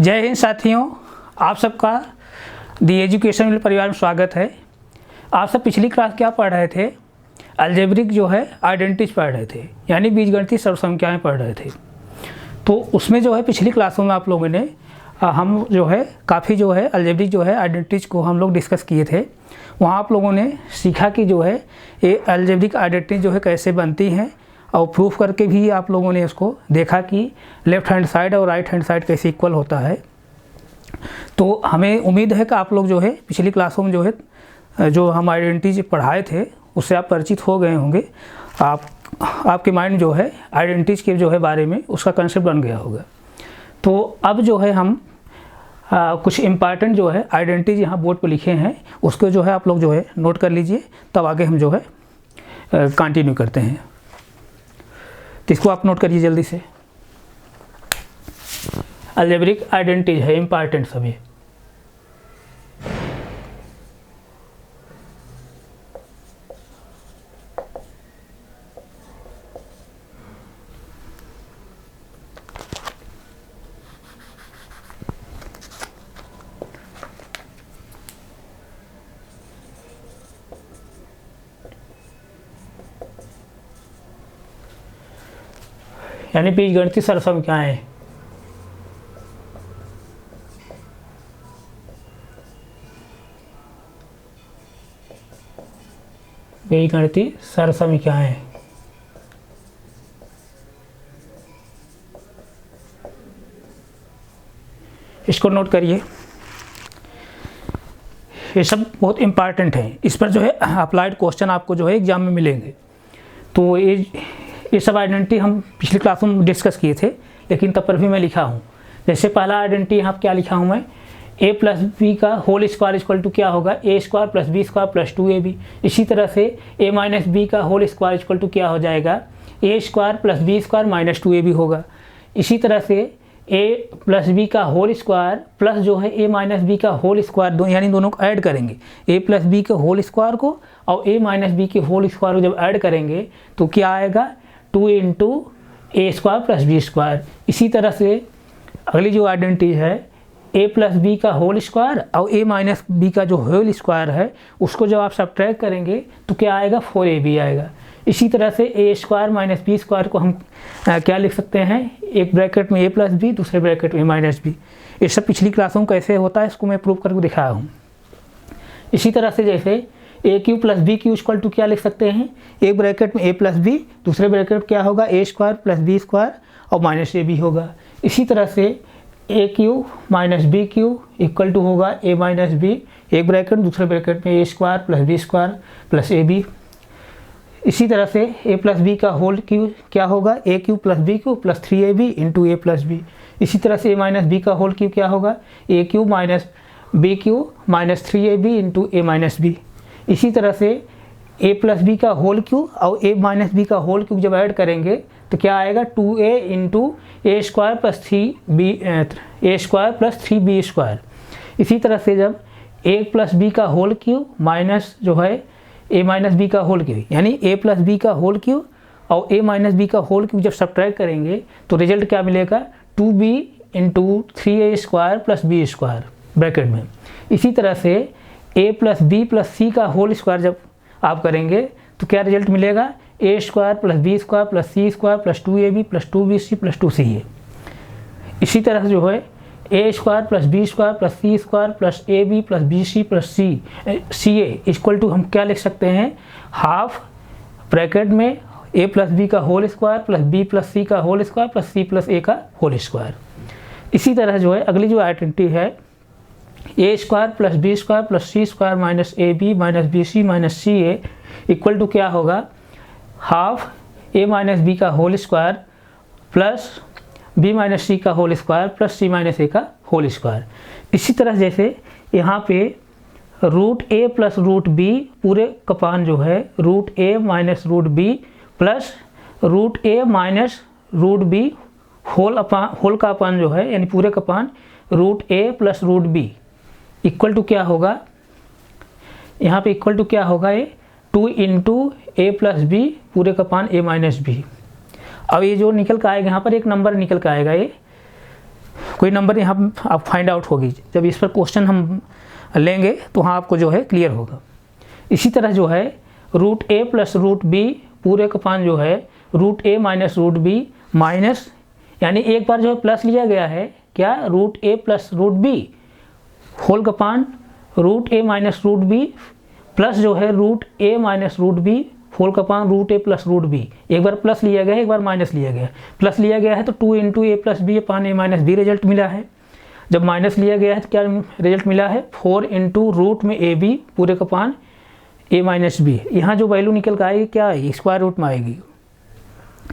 जय हिंद साथियों, आप सबका दी एजुकेशन परिवार में स्वागत है। आप सब पिछली क्लास क्या पढ़ रहे थे? अलजेब्रिक जो है आइडेंटिटीज पढ़ रहे थे, यानी बीजगणितीय सर्वसंख्याएं पढ़ रहे थे। तो उसमें जो है पिछली क्लासों में आप लोगों ने हम जो है काफ़ी जो है अलजेब्रिक जो है आइडेंटिटीज को हम लोग डिस्कस किए थे। वहाँ आप लोगों ने सीखा कि जो है ये अलजेब्रिक आइडेंटिटीज जो है कैसे बनती हैं, और प्रूफ करके भी आप लोगों ने उसको देखा कि लेफ़्ट हैंड साइड और राइट हैंड साइड कैसे इक्वल होता है। तो हमें उम्मीद है कि आप लोग जो है पिछली क्लासों में जो है जो हम आइडेंटिटीज पढ़ाए थे उससे आप परिचित हो गए होंगे। आपके माइंड जो है आइडेंटिटीज के जो है बारे में उसका कंसेप्ट बन गया होगा। तो अब जो है हम कुछ इम्पॉर्टेंट जो है आइडेंटिटीज यहाँ बोर्ड पर लिखे हैं, उसको जो है आप लोग जो है नोट कर लीजिए, तब आगे हम जो है कंटिन्यू करते हैं। तो इसको आप नोट करिए जल्दी से। अलजेब्रिक आइडेंटिटीज है इम्पॉर्टेंट सभी। यानी बीजगणितीय सर्वसंख्याएं। बीजगणितीय सर्वसंख्याएं इसको नोट करिए, ये सब बहुत इंपॉर्टेंट है। इस पर जो है अप्लाइड क्वेश्चन आपको जो है एग्जाम में मिलेंगे। तो ये सब आइडेंटिटी हम पिछली क्लासों में डिस्कस किए थे, लेकिन तब पर भी मैं लिखा हूँ। जैसे पहला आइडेंटिटी यहाँ क्या लिखा हूँ मैं, a प्लस बी का होल स्क्वायर इक्वल टू क्या होगा, a square plus B square plus 2ab। इसी तरह से a माइनस बी का होल स्क्वायर इक्वल टू क्या हो जाएगा, a square plus B square minus 2ab होगा। इसी तरह से a प्लस बी का होल स्क्वायर प्लस जो है a माइनस बी का होल स्क्वायर, यानी दोनों को ऐड करेंगे, a प्लस बी के होल स्क्वायर को और a माइनस बी के होल स्क्वायर को जब ऐड करेंगे तो क्या आएगा, 2 into a square plus B square. इसी तरह से अगली जो आइडेंटिटी है a प्लस बी का होल स्क्वायर और a माइनस बी का जो होल स्क्वायर है उसको जब आप सब्ट्रैक्ट करेंगे तो क्या आएगा, 4ab आएगा। इसी तरह से a square minus b square को हम क्या लिख सकते हैं, एक ब्रैकेट में a प्लस बी, दूसरे ब्रैकेट में माइनस बी। ये सब पिछली क्लासों में कैसे होता है इसको मैं प्रूव करके दिखाया हूँ। इसी तरह से जैसे a cube plus b cube equal to क्या लिख सकते हैं, एक ब्रैकेट में a प्लस बी, दूसरे ब्रैकेट क्या होगा, a square plus B square और माइनस ab होगा। इसी तरह से a cube minus b cube equal to होगा a माइनस बी, एक ब्रैकेट दूसरे ब्रैकेट में a square plus B square plus ab। इसी तरह से a प्लस बी का होल क्यू क्या होगा, a cube plus b cube plus 3ab into A plus b. इसी तरह से a माइनस बी का होल क्यू क्या होगा, a cube minus b cube minus 3ab into a minus b. इसी तरह से a प्लस बी का होल क्यूब और a माइनस बी का होल क्यूब जब ऐड करेंगे तो क्या आएगा, 2a into a square plus 3b square. इसी तरह से जब a प्लस बी का होल क्यूब माइनस जो है a माइनस बी का होल क्यूब, यानी a प्लस बी का होल क्यूब और a माइनस बी का होल क्यूब जब सब्ट्रैक्ट करेंगे तो रिजल्ट क्या मिलेगा, 2b into 3a square plus B square bracket में। इसी तरह से a प्लस बी प्लस सी का होल स्क्वायर जब आप करेंगे तो क्या रिजल्ट मिलेगा, a square plus B square plus c square plus 2ab plus 2bc plus 2ca। इसी तरह से जो है a square plus B square plus c square plus ab plus bc plus ca equal to हम क्या लिख सकते हैं, हाफ ब्रैकेट में a प्लस बी का whole square plus b plus सी का whole square plus c plus a का whole square. इसी तरह जो है अगली जो आइडेंटिटी है, a square plus B square plus c square minus ab minus bc minus ca equal to क्या होगा, हाफ a माइनस बी का whole square plus b minus c का whole square plus c minus a का whole square. इसी तरह जैसे यहाँ पे root a plus root b पूरे कपान जो है root a minus root b plus root a minus root b whole का अपान जो है यानी पूरे कपान root a plus root b equal to क्या होगा, यहाँ पे इक्वल टू क्या होगा, ये 2 इंटू ए प्लस बी पूरे का पान a माइनस बी। अब ये जो निकल कर आएगा यहाँ पर एक नंबर निकल कर आएगा, ये कोई नंबर यहाँ आप फाइंड आउट होगी। जब इस पर क्वेश्चन हम लेंगे तो वहाँ आपको जो है क्लियर होगा। इसी तरह जो है रूट ए प्लस रूट बी पूरे का पान जो है रूट ए माइनस रूट बी माइनस, यानी एक बार जो है प्लस लिया गया है क्या, रूट ए प्लस रूट बी होल का पान रूट ए माइनस रूट बी प्लस जो है रूट ए माइनस रूट बी होल का पान रूट ए प्लस रूट बी। एक बार प्लस लिया गया है, एक बार माइनस लिया गया है। प्लस लिया गया है तो 2 इंटू ए प्लस बी पान ए माइनस बी रिजल्ट मिला है। जब माइनस लिया गया है तो क्या रिजल्ट मिला है, 4 इंटू रूट में ए बी पूरे का पान ए माइनस बी। यहाँ जो वैल्यू निकल कर आएगी क्या आएगी, स्क्वायर रूट में आएगी।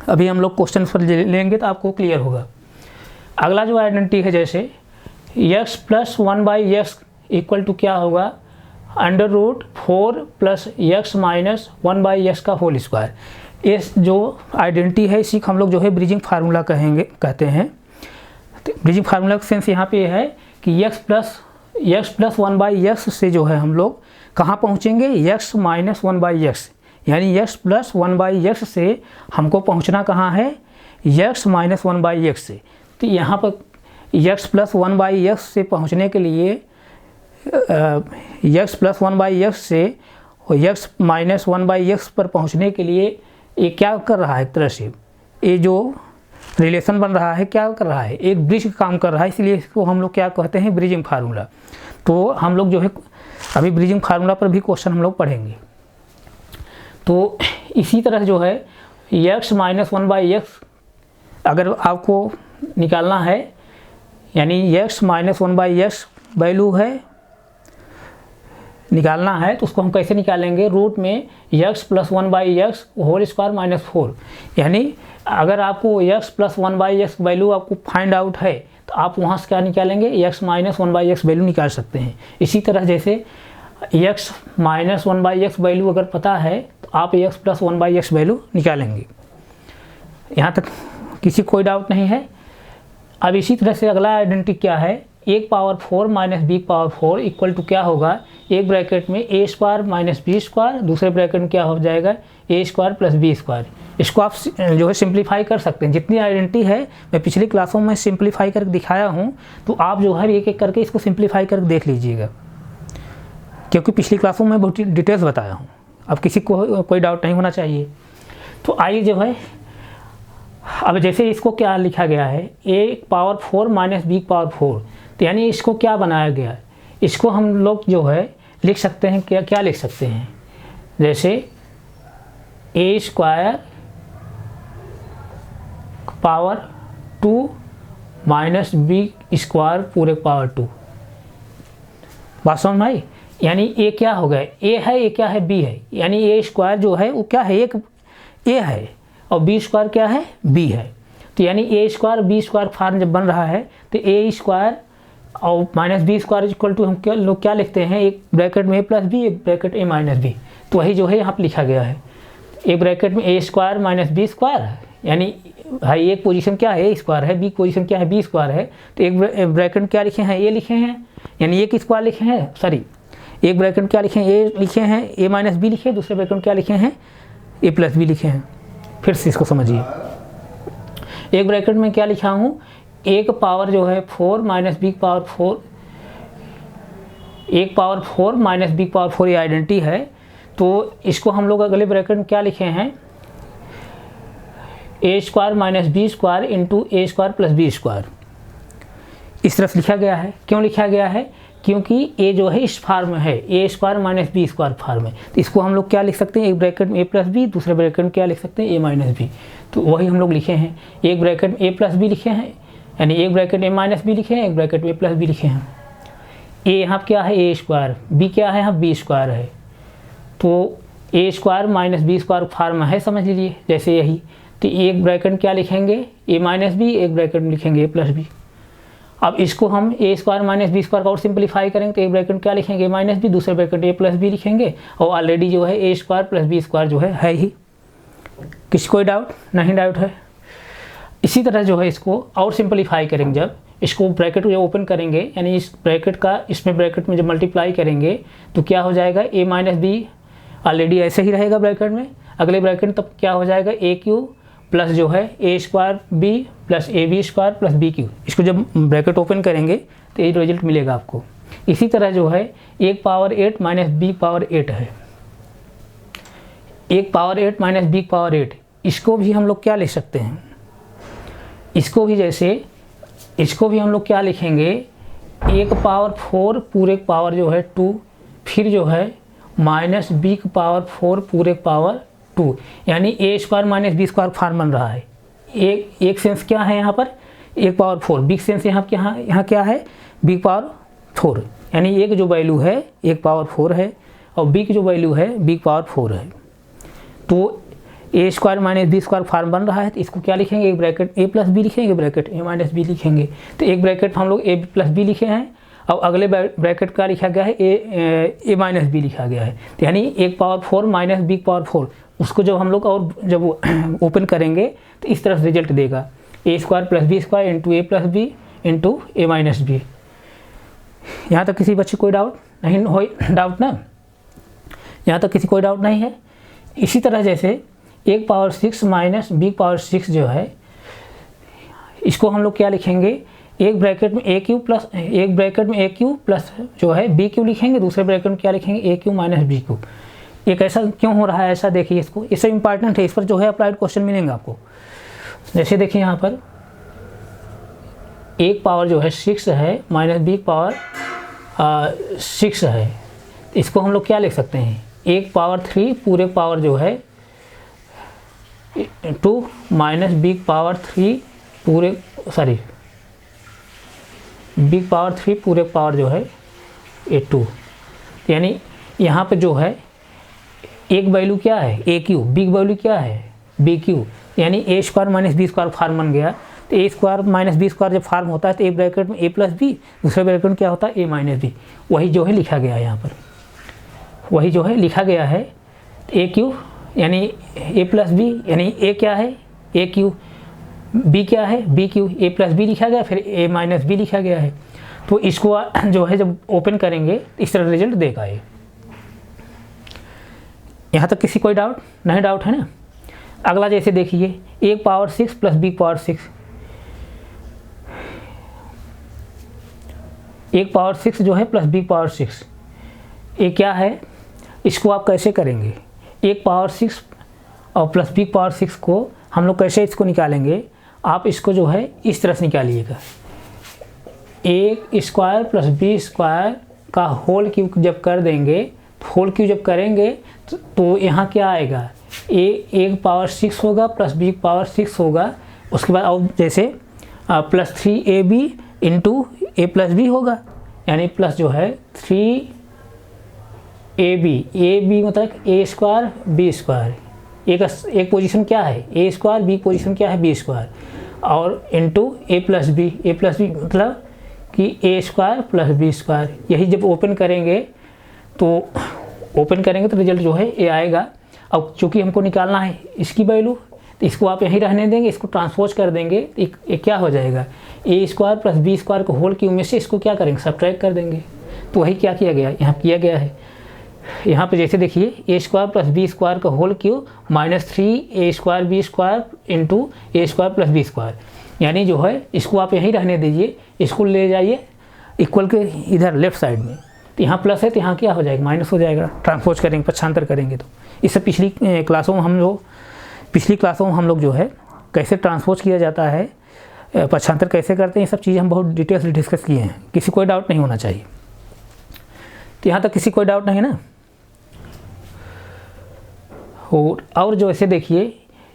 अभी हम लोग क्वेश्चन पर लेंगे तो आपको क्लियर होगा। अगला जो आइडेंटिटी है जैसे x plus 1/x equal to क्या होगा, under root 4 plus x minus 1/x का होल स्क्वायर। इस जो आइडेंटिटी है इसी को हम लोग जो है ब्रिजिंग फार्मूला कहते हैं। तो ब्रिजिंग फार्मूला का सेंस यहाँ पे है कि x प्लस 1/x से जो है हम लोग कहाँ पहुँचेंगे, x माइनस 1/x, यानी x प्लस 1/x से हमको पहुँचना कहाँ है, x माइनस 1/x से। तो यहाँ पर x प्लस 1/x से पहुँचने के लिए x प्लस 1/x से और x माइनस 1/x पर पहुँचने के लिए ये क्या कर रहा है, एक तरह से ये जो रिलेशन बन रहा है क्या कर रहा है, एक ब्रिज काम कर रहा है, इसलिए इसको हम लोग क्या कहते हैं, ब्रिजिंग फार्मूला। तो हम लोग जो है अभी ब्रिजिंग फार्मूला पर भी क्वेश्चन हम लोग पढ़ेंगे। तो इसी तरह जो है x माइनस 1/x अगर आपको निकालना है, यानी x माइनस 1/x वैल्यू है निकालना है, तो उसको हम कैसे निकालेंगे, रूट में x plus 1/x whole square minus 4। यानी अगर आपको x प्लस 1/x वैल्यू आपको फाइंड आउट है तो आप वहाँ से क्या निकालेंगे, x माइनस 1/x वैल्यू निकाल सकते हैं। इसी तरह जैसे x माइनस 1/x वैल्यू अगर पता है तो आप x प्लस 1/x वैल्यू निकालेंगे। यहाँ तक किसी कोई डाउट नहीं है। अब इसी तरह से अगला आइडेंटिटी क्या है, 1 power 4 minus b power 4 equal to क्या होगा, एक ब्रैकेट में a square minus b square, दूसरे ब्रैकेट में क्या हो जाएगा, a square plus B square. इसको आप जो है सिंप्लीफाई कर सकते हैं। जितनी आइडेंटिटी है मैं पिछली क्लासों में सिंप्लीफाई करके दिखाया हूँ, तो आप जो है एक एक करके इसको सिंप्लीफाई करके देख लीजिएगा, क्योंकि पिछली क्लासों में बहुत डिटेल्स बताया हूँ। अब किसी को कोई डाउट नहीं होना चाहिए। तो आइए जो है अब जैसे इसको क्या लिखा गया है, a power 4 minus b power 4, तो यानी इसको क्या बनाया गया है, इसको हम लोग जो है लिख सकते हैं, क्या लिख सकते हैं, जैसे a square power 2 minus b square पूरे पावर 2। बात समझ में आई, यानी a क्या हो गया, a है, a क्या है, b है, यानी a स्क्वायर जो है वो क्या है, एक a है और बी स्क्वायर क्या है, बी है। तो यानी a square b square form जब बन रहा है तो ए स्क्वायर और minus b square equal to हम लोग क्या लिखते हैं, एक ब्रैकेट में ए प्लस बी, एक ब्रैकेट ए माइनस बी। तो वही जो है यहाँ पर लिखा गया है, एक ब्रैकेट में a square minus b square, यानी भाई एक पोजीशन क्या है, ए स्क्वायर है, बी पोजीशन क्या है, बी स्क्वायर है। तो एक ब्रैकेट में क्या लिखे हैं, ए लिखे हैं, यानी एक स्क्वायर लिखे हैं, सॉरी एक ब्रैकेट में क्या लिखे हैं, ए लिखे हैं, ए माइनस बी लिखे हैं, दूसरे ब्रैकेट में क्या लिखे हैं, ए प्लस बी लिखे हैं। फिर से इसको समझिए, एक ब्रैकेट में क्या लिखा हूँ, एक पावर जो है 4 माइनस बी पावर 4, एक पावर 4 माइनस बी पावर 4 ये आइडेंटिटी है। तो इसको हम लोग अगले ब्रैकेट में क्या लिखे हैं, a square minus b square into a square plus B square, इस तरफ लिखा गया है। क्यों लिखा गया है, क्योंकि ए जो है इस फार्म में है, ए square minus b square form में। तो इसको हम लोग क्या लिख सकते हैं, एक ब्रैकेट में ए प्लस बी, दूसरे ब्रैकेट में क्या लिख सकते हैं, ए माइनस बी। तो वही हम लोग लिखे हैं, एक ब्रैकेट में ए प्लस बी लिखे हैं, यानी एक ब्रैकेट ए माइनस बी लिखे हैं, एक ब्रैकेट में ए प्लस बी लिखे हैं। ए यहाँ क्या है, ए स्क्वायर, बी क्या है, यहाँ बी स्क्वायर है। तो a square minus b square form है, समझ लीजिए जैसे यही। तो एक ब्रैकेट में क्या लिखेंगे, ए माइनस बी, एक ब्रैकेट में लिखेंगे ए प्लस बी। अब इसको हम ए स्क्वायर माइनस बी स्क्वायर का और सिंप्लीफाई करेंगे तो एक ब्रैकेट में क्या लिखेंगे, ए माइनस बी, दूसरे ब्रैकेट ए प्लस बी लिखेंगे, और ऑलरेडी जो है ए स्क्वायर प्लस बी स्क्वायर जो है ही। किसी कोई डाउट नहीं, डाउट है। इसी तरह जो है इसको और सिंप्लीफाई करेंगे, जब इसको ब्रैकेट को ओपन करेंगे, यानी इस ब्रैकेट का इसमें ब्रैकेट में जब मल्टीप्लाई करेंगे तो क्या हो जाएगा, ए माइनस बी ऑलरेडी ऐसे ही रहेगा ब्रैकेट में, अगले ब्रैकेट में तब क्या हो जाएगा, ए क्यू प्लस जो है ए square b plus a b square plus b cube, इसको जब ब्रैकेट ओपन करेंगे तो ये रिजल्ट मिलेगा आपको। इसी तरह जो है 1 पावर 8 माइनस बी पावर 8 है, 1 पावर 8 माइनस बी पावर 8, इसको भी हम लोग क्या लिख सकते हैं, इसको भी हम लोग क्या लिखेंगे, 1 पावर 4 पूरे पावर जो है 2, फिर जो है माइनस बी पावर 4 पूरे पावर 2, यानी a square minus b square form बन रहा है। एक सेंस क्या है यहाँ पर 1 पावर 4, बिग सेंस यहाँ क्या है बी पावर 4, यानी एक जो वैल्यू है 1 पावर 4 है और बी की जो वैल्यू है बी पावर 4 है। तो a square minus b square form बन रहा है, तो इसको क्या लिखेंगे, एक ब्रैकेट ए प्लस बी लिखेंगे, ब्रैकेट ए माइनस बी लिखेंगे। तो एक ब्रैकेट हम लोग ए प्लस बी लिखे हैं और अगले ब्रैकेट का लिखा गया है ए माइनस बी लिखा गया है, तो यानी 1 पावर 4 माइनस बी पावर 4, उसको जब हम लोग और जब ओपन करेंगे तो इस तरह से रिजल्ट देगा, a square plus B square into A plus B into a minus b. यहाँ तक किसी बच्चे कोई डाउट नहीं हो, डाउट ना, यहाँ तक किसी कोई डाउट नहीं है। इसी तरह जैसे 1 पावर 6 माइनस बी पावर 6 जो है, इसको हम लोग क्या लिखेंगे, एक ब्रैकेट में ए क्यू प्लस जो है बी क्यू लिखेंगे, दूसरे ब्रैकेट में क्या लिखेंगे ए क्यू माइनस बी क्यू। एक ऐसा क्यों हो रहा है, ऐसा देखिए इसको, इससे इंपॉर्टेंट है, इस पर जो है अप्लाइड क्वेश्चन मिलेंगे आपको। जैसे देखिए यहाँ पर 1 पावर जो है 6 है माइनस बी पावर 6 है, इसको हम लोग क्या लिख सकते हैं, 1 पावर 3 पूरे पावर जो है 2 माइनस बी पावर 3 पूरे बी पावर 3 पूरे पावर जो है 2, यानी यहाँ पे जो है एक वैल्यू क्या है ए क्यू, बिग वैल्यू क्या है बी क्यू, यानी a square minus b square form बन गया। तो a square minus b square जब फार्म होता है तो एक ब्रैकेट में ए प्लस बी, दूसरे ब्रैकेट में क्या होता है ए माइनस बी, वही जो है लिखा गया है यहाँ पर, वही जो है लिखा गया है। ए क्यू यानी ए प्लस बी, यानी ए क्या है ए क्यू, बी क्या है बी क्यू, ए प्लस बी लिखा गया, फिर ए माइनस बी लिखा गया है। तो इसको जो है जब ओपन करेंगे इस तरह रिजल्ट देगा ये। यहाँ तक किसी कोई डाउट नहीं, डाउट है ना। अगला जैसे देखिए 1 power 6 plus B power 6, 1 power 6 जो है प्लस बी पावर 6, ये क्या है, इसको आप कैसे करेंगे, 1 पावर 6 और प्लस बी पावर 6 को हम लोग कैसे इसको निकालेंगे, आप इसको जो है इस तरह से निकालिएगा, ए स्क्वायर प्लस बी स्क्वायर का होल क्यूब जब कर देंगे, होल क्यूब जब करेंगे तो यहाँ क्या आएगा, ए पावर 6 होगा प्लस बी पावर 6 होगा, उसके बाद और जैसे प्लस 3ab इंटू ए प्लस बी होगा, यानी प्लस जो है 3ab मतलब ए स्क्वायर बी स्क्वायर, एक पोजीशन क्या है ए स्क्वायर, बी पोजीशन क्या है बी स्क्वायर, और इंटू ए प्लस बी मतलब कि ए स्क्वायर प्लस बी स्क्वायर। यही जब ओपन करेंगे तो रिजल्ट जो है ए आएगा। अब चूँकि हमको निकालना है इसकी वैल्यू, तो इसको आप यहीं रहने देंगे, इसको ट्रांसपोज कर देंगे, ये क्या हो जाएगा, a square plus B square को होल क्यूब में से इसको क्या करेंगे सब्ट्रैक्ट कर देंगे। तो वही क्या किया गया यहाँ किया गया है, यहाँ पे जैसे देखिए a square plus B square का whole cube minus 3 square b square into a square plus B square, यानी जो है इसको आप यहीं रहने दीजिए, इसको ले जाइए इक्वल के इधर लेफ्ट साइड में, तो यहाँ प्लस है तो यहाँ क्या हो जाएगा माइनस हो जाएगा, ट्रांसपोज करेंगे पक्षांतर करेंगे। तो इससे पिछली क्लासों में हम लोग जो है कैसे ट्रांसपोज किया जाता है, पक्षांतर कैसे करते हैं, ये सब चीज़ें हम बहुत डिटेल से डिस्कस किए हैं, किसी कोई डाउट नहीं होना चाहिए। तो यहाँ तक किसी कोई डाउट नहीं ना। और जो ऐसे देखिए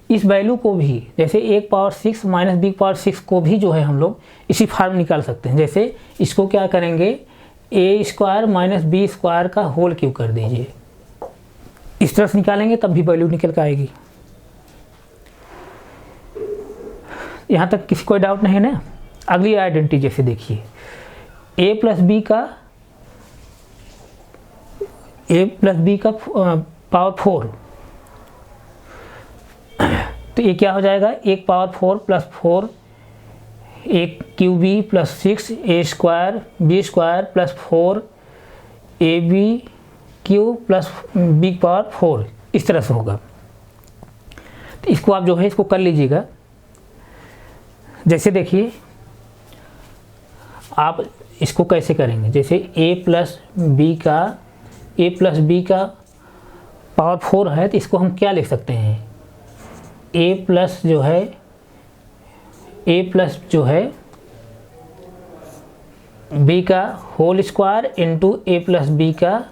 इस वैल्यू को भी जैसे 1 पावर 6 माइनस बी पावर 6 को भी जो है हम लोग इसी फॉर्म निकाल सकते हैं। जैसे इसको क्या करेंगे, ए स्क्वायर माइनस बी स्क्वायर का होल क्यूब कर दीजिए, इस तरह से निकालेंगे तब भी वैल्यू निकल कर आएगी। यहाँ तक किसी कोई डाउट नहीं है ना। अगली आइडेंटिटी जैसे देखिए ए प्लस बी का पावर 4, तो ये क्या हो जाएगा 1 power 4 plus 4 a cube b plus 6 a square b square plus 4 a b cube plus B power 4, इस तरह से होगा। तो इसको आप जो है इसको कर लीजिएगा। जैसे देखिए आप इसको कैसे करेंगे, जैसे a प्लस बी का पावर 4 है, तो इसको हम क्या लिख सकते हैं, a प्लस जो है b का whole square into a plus B का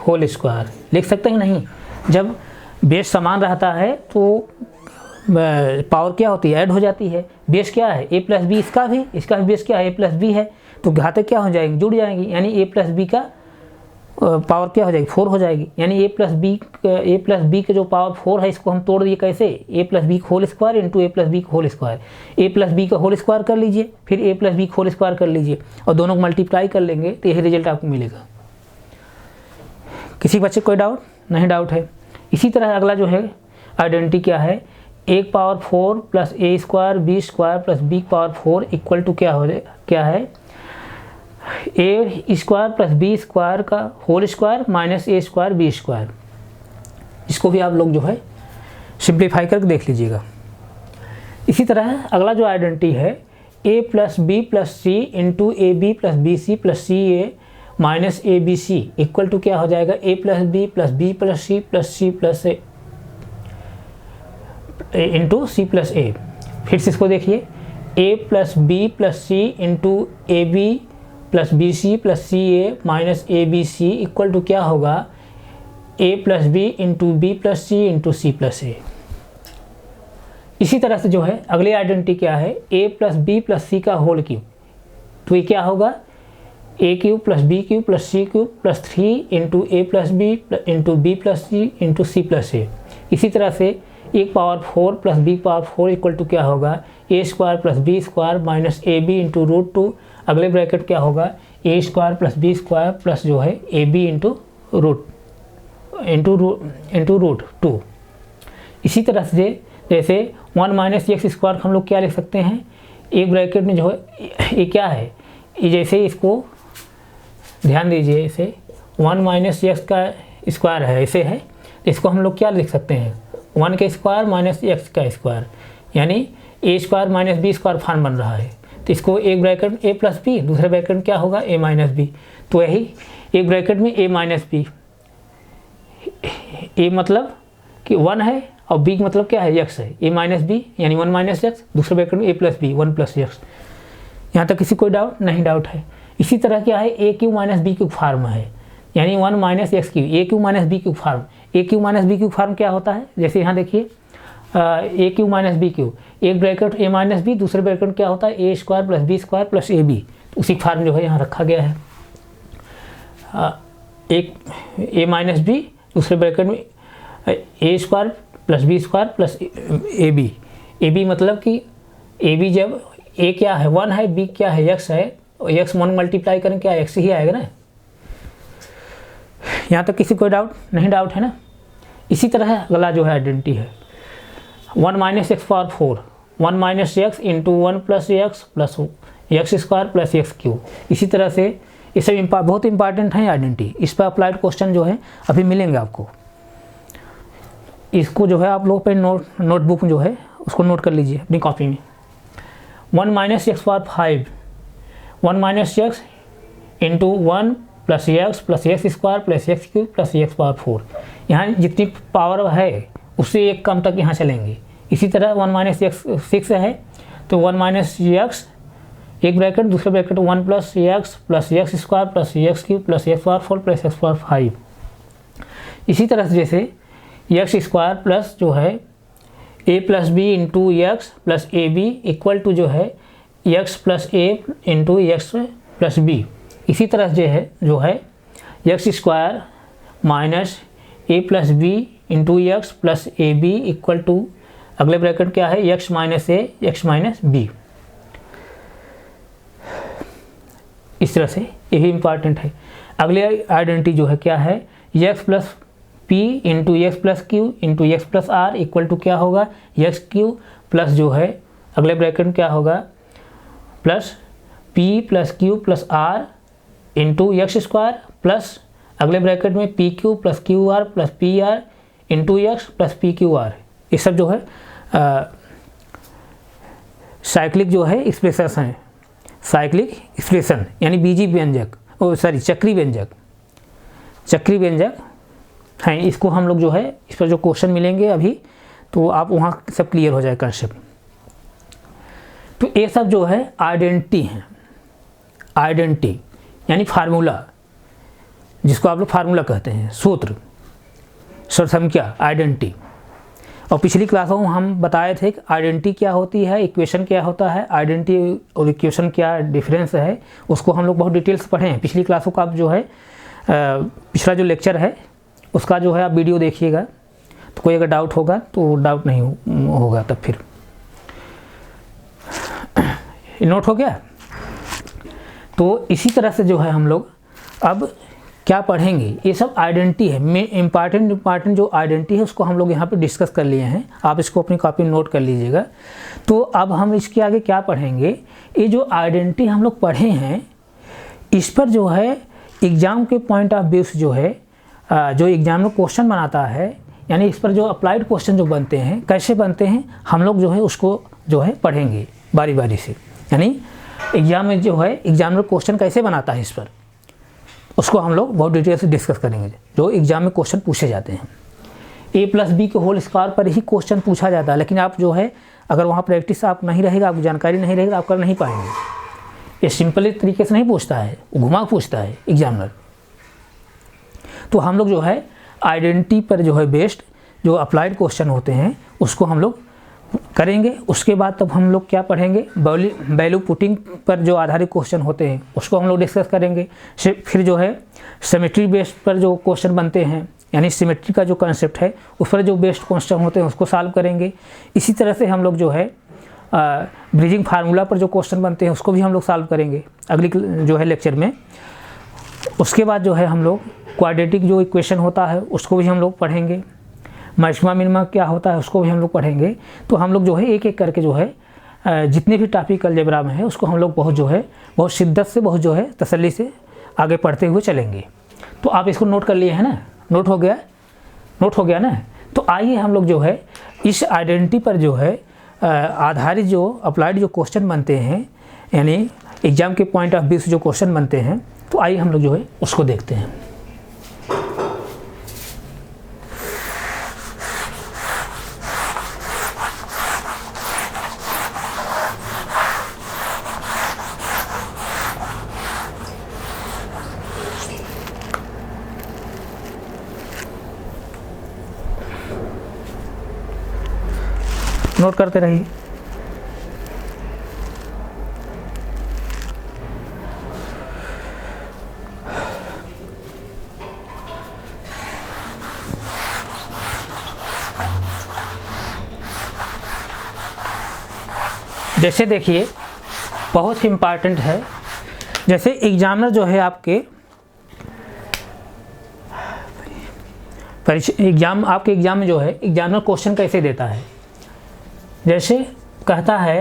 होल स्क्वायर लिख सकते हैं। नहीं, जब बेस समान रहता है तो पावर क्या होती है, ऐड हो जाती है। बेस क्या है a प्लस बी, इसका भी बेस क्या है a प्लस बी है, तो घाते क्या हो जाएंगी, जुड़ जाएंगी, यानी a प्लस बी का पावर क्या हो जाएगी, 4 हो जाएगी। यानी a प्लस बी का जो पावर 4 है इसको हम तोड़ दिए कैसे, a plus b whole square into a plus b whole square. a plus B का होल स्क्वायर कर लीजिए, फिर a plus b whole square कर लीजिए और दोनों को मल्टीप्लाई कर लेंगे तो यही रिजल्ट आपको मिलेगा। किसी बच्चे कोई डाउट नहीं? डाउट है। इसी तरह अगला जो है आइडेंटिटी क्या है, a power 4 plus a square b square plus B power 4 equal to क्या है a square plus B square का whole square minus a square b square. इसको भी आप लोग जो है सिंप्लीफाई करके देख लीजिएगा। इसी तरह अगला जो आइडेंटिटी है a plus B plus C into a b plus b c plus c a minus A b c equal to क्या हो जाएगा, a plus B plus c plus a into C plus a. फिर से इसको देखिए, a plus B plus C into a b plus b c plus c a minus A b c equal to क्या होगा, a plus B into B plus C into C plus A. इसी तरह से जो है अगली identity क्या है, a प्लस बी प्लस सी का होल क्यूब, तो ये क्या होगा, a cube plus B cube plus C cube plus 3 into A plus B into B plus C into C plus A. इसी तरह से एक power 4 plus B power 4 equal to क्या होगा, a square plus B square minus A B into root 2, अगले bracket क्या होगा, a square plus B square plus जो है ए बी इंटू रूट 2। इसी तरह से जैसे 1 माइनस एक्स स्क्वायर हम लोग क्या लिख सकते हैं, एक ब्रैकेट में जो है ये क्या है, ये जैसे इसको ध्यान दीजिए, इसे 1 माइनस एक्स का स्क्वायर है, ऐसे है, इसको हम लोग क्या लिख सकते हैं, 1 का स्क्वायर माइनस एक्स का स्क्वायर, यानी a square minus b square form बन रहा है। तो इसको एक ब्रैकेट में a प्लस बी, दूसरे ब्रैकेट में क्या होगा a माइनस बी, तो यही एक ब्रैकेट में a माइनस बी, a मतलब कि 1 है और b मतलब क्या है, x है, a माइनस बी यानी 1 माइनस एक्स, दूसरे ब्रैकेट में a plus b 1 plus x. यहाँ तक किसी कोई डाउट नहीं? डाउट है। इसी तरह क्या है, a cube minus b cube form है, यानी 1 minus x cube, a cube minus b cube form. a cube minus b cube form क्या होता है, जैसे यहाँ देखिए a cube minus b cube, एक ब्रैकेट a माइनस बी, दूसरे ब्रैकेट क्या होता है a square plus B square plus a b, तो उसी फार्म जो है यहाँ रखा गया है। एक a माइनस बी, दूसरे ब्रैकेट में a square plus B square plus a b मतलब कि ए बी जब a क्या है 1 है, b क्या है x है, और x 1 मल्टीप्लाई करें क्या x ही आएगा ना। यहाँ तक किसी कोई डाउट नहीं? डाउट है ना। इसी तरह अगला जो है आइडेंटिटी है 1 minus x power 4, 1 minus x into 1 plus x square plus x cube. इसी तरह से ये सब बहुत इंपॉर्टेंट है आइडेंटिटी, इस पर अप्लाइड क्वेश्चन जो है अभी मिलेंगे आपको। इसको जो है आप लोग पे नोटबुक जो है उसको नोट कर लीजिए अपनी कॉपी में। 1 minus x power 5, 1 minus x into 1 plus x square plus x cube plus x power 4। यहाँ जितनी पावर है उससे एक कम तक यहाँ चलेंगे। इसी तरह 1 माइनस एक्स 6 है, तो 1 माइनस एक्स एक ब्रैकेट, दूसरे bracket 1 plus x square plus x cube plus x power 4 plus x power 5। इसी तरह से जैसे एक्स स्क्वायर प्लस जो है a plus B into x plus a b equal to जो है x plus a into x plus b. इसी तरह जो है x square minus a plus B into x plus a b equal to अगले bracket क्या है, x minus a x minus b. इस तरह से ये भी इम्पॉर्टेंट है। अगले आइडेंटिटी जो है क्या है, x plus p into x plus q into x plus r equal to क्या होगा, एक्स क्यू प्लस जो है अगले ब्रैकेट में क्या होगा, plus p plus q plus r into x square plus अगले ब्रैकेट में p q plus q r plus p r into x plus p q r. ये सब जो है साइक्लिक जो है एक्सप्रेशन है, साइक्लिक एक्सप्रेशन यानी बीजी व्यंजक, चक्री व्यंजक, चक्री व्यंजक हैं। इसको हम लोग जो है इस पर जो क्वेश्चन मिलेंगे अभी, तो आप वहाँ सब क्लियर हो जाए कंसेप्ट। तो ये सब जो है आइडेंटिटी हैं, आइडेंटिटी यानी फार्मूला, जिसको आप लोग फार्मूला कहते हैं, सूत्र, सर्वसंख्या, आइडेंटिटी। और पिछली क्लासों में हम बताए थे कि आइडेंटिटी क्या होती है, इक्वेशन क्या होता है, आइडेंटिटी और इक्वेशन क्या डिफरेंस है, उसको हम लोग बहुत डिटेल्स पढ़े हैं। पिछली क्लासों का आप जो है पिछला जो लेक्चर है उसका जो है आप वीडियो देखिएगा, तो कोई अगर डाउट होगा तो डाउट नहीं होगा तब फिर। नोट हो गया। तो इसी तरह से जो है हम लोग अब क्या पढ़ेंगे, ये सब आइडेंटिटी है, इम्पॉर्टेंट जो आइडेंटिटी है उसको हम लोग यहाँ पे डिस्कस कर लिए हैं। आप इसको अपनी कॉपी में नोट कर लीजिएगा। तो अब हम इसके आगे क्या पढ़ेंगे, ये जो आइडेंटिटी हम लोग पढ़े हैं इस पर जो है एग्ज़ाम के पॉइंट ऑफ व्यू से जो है जो एग्ज़ाम में क्वेश्चन बनाता है, यानी इस पर जो अप्लाइड क्वेश्चन जो बनते हैं कैसे बनते हैं हम लोग जो है उसको जो है पढ़ेंगे बारी बारी से। यानी एग्ज़ाम में जो है एग्जामिनर क्वेश्चन कैसे बनाता है इस पर, उसको हम लोग बहुत डिटेल से डिस्कस करेंगे। जो एग्ज़ाम में क्वेश्चन पूछे जाते हैं a+b के होल स्क्वायर पर ही क्वेश्चन पूछा जाता है, लेकिन आप जो है अगर वहाँ प्रैक्टिस आप नहीं रहेगा, आपको जानकारी नहीं रहेगी, आप कर नहीं पाएंगे। ये सिंपल तरीके से नहीं पूछता है, घुमा पूछता है एग्जामिनर। तो हम लोग जो है आइडेंटिटी पर जो है बेस्ड जो अप्लाइड क्वेश्चन होते हैं उसको हम लोग करेंगे। उसके बाद तब हम लोग क्या पढ़ेंगे, वैल्यू पुटिंग पर जो आधारित क्वेश्चन होते हैं उसको हम लोग डिस्कस करेंगे। फिर जो है सिमेट्री बेस्ड पर जो क्वेश्चन बनते हैं, यानी सिमेट्री का जो कंसेप्ट है उस पर जो बेस्ड क्वेश्चन होते हैं उसको सॉल्व करेंगे। इसी तरह से हम लोग जो है ब्रिजिंग फार्मूला पर जो क्वेश्चन बनते हैं उसको भी हम लोग सॉल्व करेंगे अगली जो है लेक्चर में। उसके बाद जो है हम लोग क्वाड्रेटिक जो इक्वेशन होता है उसको भी हम लोग पढ़ेंगे, मैक्सिमा मिनिमा क्या होता है उसको भी हम लोग पढ़ेंगे। तो हम लोग जो है एक एक करके जो है जितने भी टॉपिक अलजेब्रा में है उसको हम लोग बहुत शिद्दत से, बहुत जो है तसल्ली से आगे पढ़ते हुए चलेंगे। तो आप इसको नोट कर लिए हैं ना, नोट हो गया ना। तो आइए हम लोग जो है इस आइडेंटिटी पर जो है आधारित जो अप्लाइड जो क्वेश्चन बनते हैं, यानी एग्ज़ाम के पॉइंट ऑफ व्यू से जो क्वेश्चन बनते हैं, तो आइए हम लोग जो है उसको देखते हैं। नोट करते रहिए। जैसे देखिए बहुत इम्पॉर्टेंट है, जैसे एग्जामिनर जो है आपके एग्जाम में जो है एग्जामिनर क्वेश्चन कैसे देता है, जैसे कहता है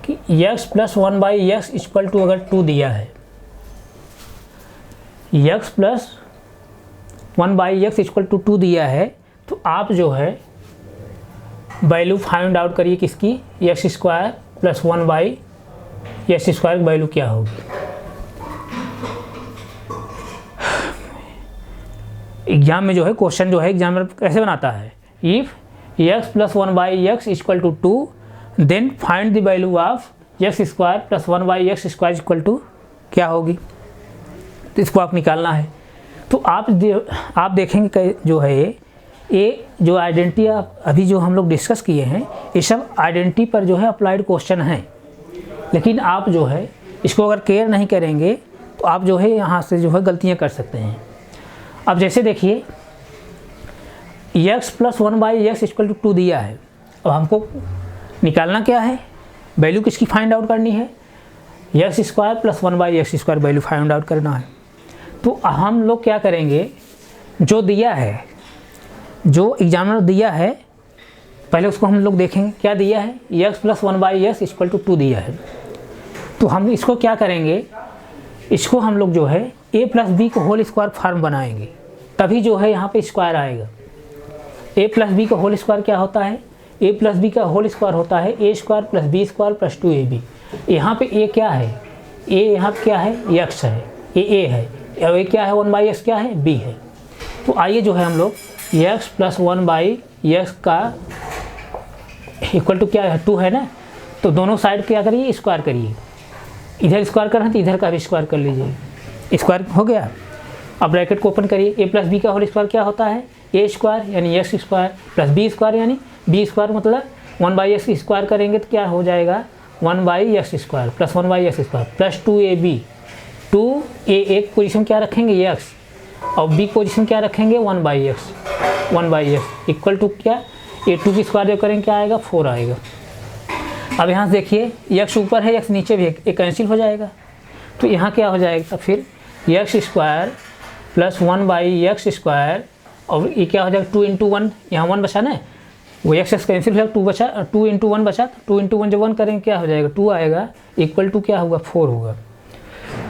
कि x + 1/x = अगर 2 दिया है, x + 1/x = 2 दिया है, तो आप जो है वैल्यू फाइंड आउट करिए किसकी, x² + 1/x² की वैल्यू क्या होगी। एग्जाम में जो है क्वेश्चन जो है एग्जामिनर कैसे बनाता है, if x + 1/x = 2 then find the value of x² + 1/x² क्या होगी, तो इसको आप निकालना है। तो आप देखेंगे जो है ये जो आइडेंटिटी अभी जो हम लोग डिस्कस किए हैं ये सब आइडेंटिटी पर जो है अप्लाइड क्वेश्चन हैं, लेकिन आप जो है इसको अगर केयर नहीं करेंगे तो आप जो है यहाँ से जो है गलतियाँ कर सकते हैं। अब जैसे देखिए x + 1/x = 2 दिया है, अब हमको निकालना क्या है, वैल्यू किसकी फाइंड आउट करनी है, x² + 1/x² value find out करना है। तो हम लोग क्या करेंगे, जो दिया है, जो एग्जामिनर दिया है पहले उसको हम लोग देखेंगे क्या दिया है, x + 1/x = 2 दिया है। तो हम इसको क्या करेंगे, इसको हम लोग जो है a + b को होल स्क्वायर फॉर्म बनाएंगे, तभी जो है यहाँ पे स्क्वायर आएगा। ए प्लस बी का होल स्क्वायर क्या होता है, ए प्लस बी का होल स्क्वायर होता है ए square plus B square plus 2ab। यहाँ पे ए क्या है, ए यहाँ पे क्या है, x है, ए है, और ये क्या है 1/x क्या है, b है। तो आइए जो है हम लोग x प्लस 1/x का इक्वल टू क्या है, 2 है ना, तो दोनों साइड क्या करिए, स्क्वायर करिए। इधर स्क्वायर कर रहे हैं तो इधर का भी स्क्वायर कर लीजिए, स्क्वायर हो गया। अब ब्रैकेट को ओपन करिए, ए प्लस बी का होल स्क्वायर क्या होता है, ए स्क्वायर यानी x square plus B square यानी बी स्क्वायर, मतलब 1/x स्क्वायर करेंगे तो क्या हो जाएगा 1/x square plus 1/x square plus 2ab। 2a एक पोजीशन क्या रखेंगे x और b पोजीशन क्या रखेंगे 1/x इक्वल टू क्या, a2 की स्क्वायर जो करेंगे क्या आएगा 4 आएगा। अब यहाँ से देखिए x ऊपर है x नीचे भी है, एक कैंसिल हो जाएगा, तो यहाँ क्या हो जाएगा फिर x square plus 1/x square, और ये क्या हो जाएगा 2 × 1, यहाँ 1 बचा ना, वो x कैंसिल हो जाएगा, 2 बचा, 2 × 1 बचा, 2 × 1 जब 1 करेंगे क्या हो जाएगा 2 आएगा, इक्वल टू क्या होगा 4 होगा।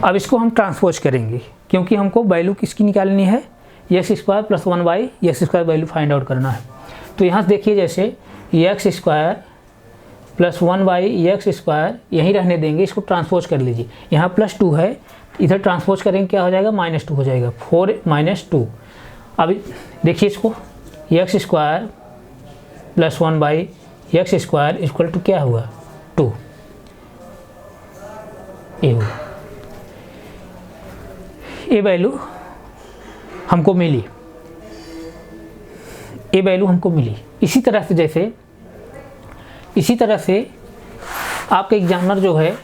अब इसको हम ट्रांसपोज करेंगे क्योंकि हमको वैल्यू किसकी निकालनी है, x square plus 1/x square value find out करना है। तो यहाँ से देखिए जैसे x square plus 1/x square यहीं रहने देंगे, इसको ट्रांसपोज कर लीजिए, यहाँ प्लस 2 है, इधर ट्रांसपोज करेंगे क्या हो जाएगा -2 हो जाएगा, 4 - 2। अब देखिए इसको x square plus 1/x square equal to क्या हुआ 2, ये हुआ, ये वैल्यू हमको मिली, ये वैल्यू हमको मिली। इसी तरह से आपके एग्जामिनर जो है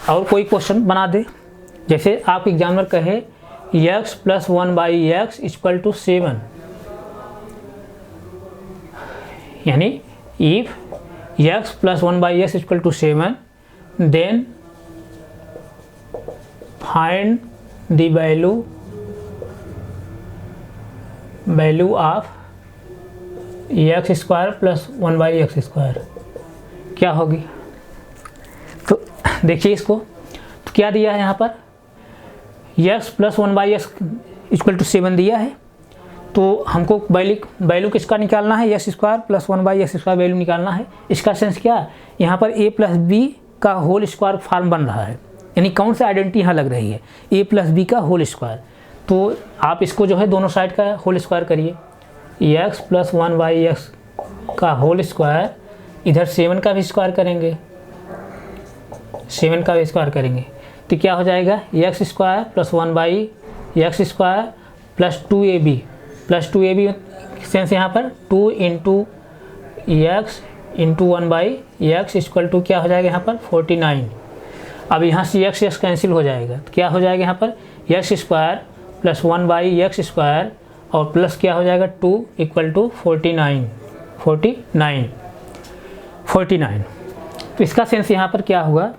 और कोई क्वेश्चन बना दे, जैसे आपके एग्जामिनर कहे x plus 1/x equal to 7, यानी if x plus 1/x equal to 7 then find the value of x square plus 1/x square क्या होगी। तो देखिए इसको, तो क्या दिया है यहाँ पर x plus 1/x equal to 7 दिया है, तो हमको वैल्यू किसका निकालना है, x square plus 1/x square value निकालना है। इसका सेंस क्या, यहाँ पर a प्लस बी का होल स्क्वायर फॉर्म बन रहा है, यानी कौन सा आइडेंटिटी यहाँ लग रही है, a प्लस बी का होल स्क्वायर। तो आप इसको जो है दोनों साइड का होल स्क्वायर करिए, x प्लस 1/x का होल स्क्वायर, इधर 7 का भी स्क्वायर करेंगे, 7 का भी स्क्वायर करेंगे तो क्या हो जाएगा x square plus 1/x square plus 2ab sense यहाँ पर 2 × x into 1/x equal to क्या हो जाएगा यहाँ पर 49। अब यहाँ से x कैंसिल हो जाएगा, तो क्या हो जाएगा यहाँ पर x square plus 1/x square और प्लस क्या हो जाएगा 2 इक्वल टू 49। तो इसका सेंस यहाँ पर क्या हुआ,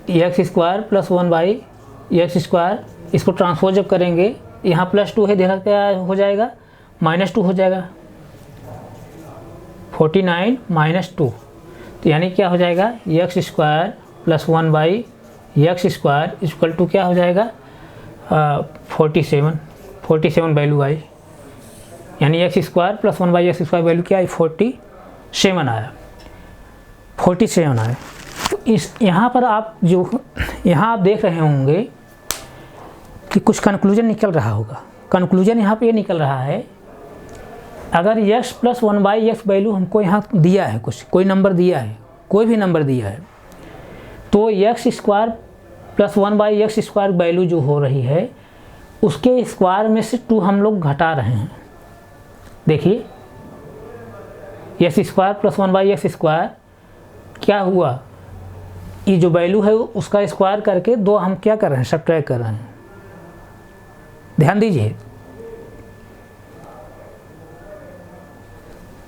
x square plus 1/x square, इसको ट्रांसपोज जब करेंगे यहाँ प्लस 2 है, देखा क्या हो जाएगा -2 हो जाएगा, 49 - 2, तो यानी क्या हो जाएगा x square plus 1/x square equal to क्या हो जाएगा 47 वैल्यू आई, यानी x square plus 1/x square value क्या आई 47 आया। तो इस यहाँ पर आप देख रहे होंगे कि कुछ कंक्लूजन निकल रहा होगा। कंक्लूजन यहाँ पे ये निकल रहा है, अगर x प्लस 1/x वैल्यू हमको यहाँ दिया है, कोई नंबर दिया है, कोई भी नंबर दिया है, तो x square plus 1/x square value जो हो रही है उसके स्क्वायर में से 2 हम लोग घटा रहे हैं। देखिए x square plus 1/x square क्या हुआ, ये जो वैल्यू है उसका स्क्वायर करके 2 हम क्या कर रहे हैं, सब्ट्रैक्ट कर रहे हैं। ध्यान दीजिए,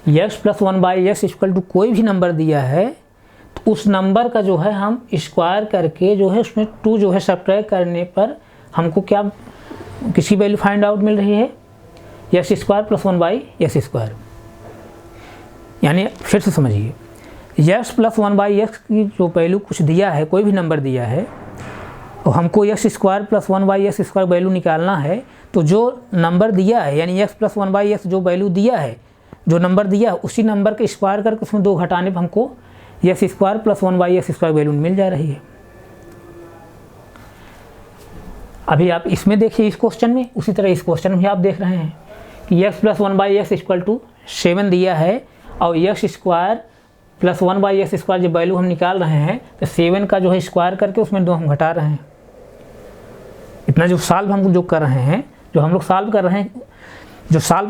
x plus 1/x equal to कोई भी नंबर दिया है तो उस नंबर का जो है हम स्क्वायर करके जो है उसमें 2 जो है सब्ट्रैक्ट करने पर हमको क्या किसी वैल्यू फाइंड आउट मिल रही है x square plus 1/x square. यानी फिर से समझिए, x प्लस 1/x की जो वैल्यू कुछ दिया है, कोई भी नंबर दिया है, तो हमको x square plus 1/x² value निकालना है, तो जो नंबर दिया है यानी x प्लस 1/x जो वैल्यू दिया है, जो नंबर दिया है उसी नंबर के स्क्वायर करके उसमें 2 घटाने पर हमको x² प्लस 1/x² वैल्यू मिल जा रही है। अभी आप इसमें देखिए इस क्वेश्चन में, उसी तरह इस क्वेश्चन में आप देख रहे हैं कि x plus 1/x equal to 7 दिया है और x² प्लस 1/x² जो वैल्यू हम निकाल रहे हैं तो 7 का जो है स्क्वायर करके उसमें 2 हम घटा रहे हैं। इतना जो सॉल्व हम जो कर रहे हैं, जो हम लोग सॉल्व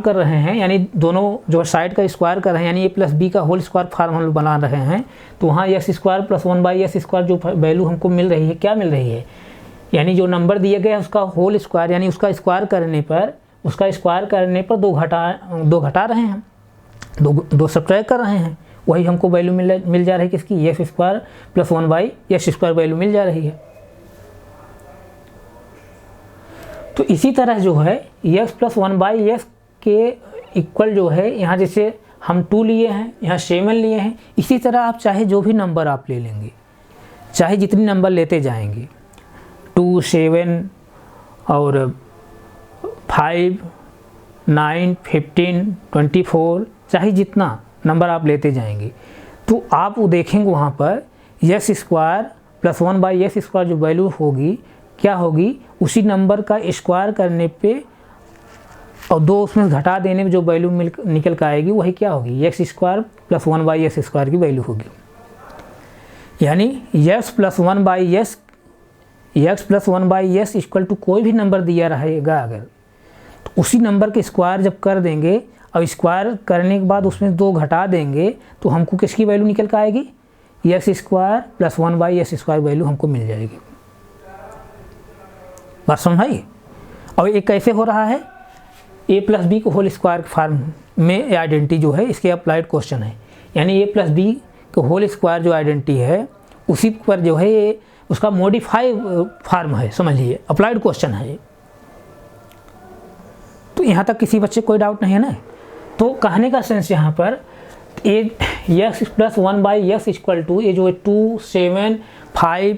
कर रहे हैं यानी दोनों जो साइड का स्क्वायर कर रहे हैं यानी a प्लस b का होल स्क्वायर फॉर्म हम लोग बना रहे हैं, तो वहाँ x² प्लस 1/x² जो वैल्यू हमको मिल रही है, क्या मिल रही है, यानी जो नंबर दिया गया है उसका होल स्क्वायर यानी उसका स्क्वायर करने पर 2 घटा रहे हैं, 2 सब्ट्रैक्ट कर रहे हैं, वही हमको वैल्यू मिल जा रही है किसकी, x² प्लस 1/x² वैल्यू मिल जा रही है। तो इसी तरह जो है x प्लस 1/x के इक्वल जो है, यहाँ जैसे हम 2 लिए हैं, यहाँ 7 लिए हैं, इसी तरह आप चाहे जो भी नंबर आप ले लेंगे, चाहे जितनी नंबर लेते जाएंगे 2, 7 और 5, 9, 15, 24, चाहे जितना नंबर आप लेते जाएंगे, तो आप वो देखेंगे वहाँ पर x² प्लस 1/x² जो वैल्यू होगी क्या होगी, उसी नंबर का स्क्वायर करने पे और 2 उसमें घटा देने में जो वैल्यू निकल कर आएगी वही क्या होगी, x² प्लस 1/x² की वैल्यू होगी। यानी x plus 1/x equal to कोई भी नंबर दिया रहेगा अगर, तो उसी नंबर के स्क्वायर जब कर देंगे और स्क्वायर करने के बाद उसमें 2 घटा देंगे तो हमको किसकी वैल्यू निकल कर आएगी, x² प्लस 1/x² वैल्यू हमको मिल जाएगी। बात समझाइए। और ये कैसे हो रहा है, a प्लस बी को होल स्क्वायर फॉर्म में आइडेंटिटी जो है इसके अप्लाइड क्वेश्चन है, यानी a प्लस बी को होल स्क्वायर जो आइडेंटिटी है उसी पर जो है ये उसका मॉडिफाई फॉर्म है, समझिए अप्लाइड क्वेश्चन है ये। तो यहाँ तक किसी बच्चे कोई डाउट नहीं है ना। तो कहने का सेंस यहाँ पर x plus 1/x equal to ये जो है 2, 7, 5,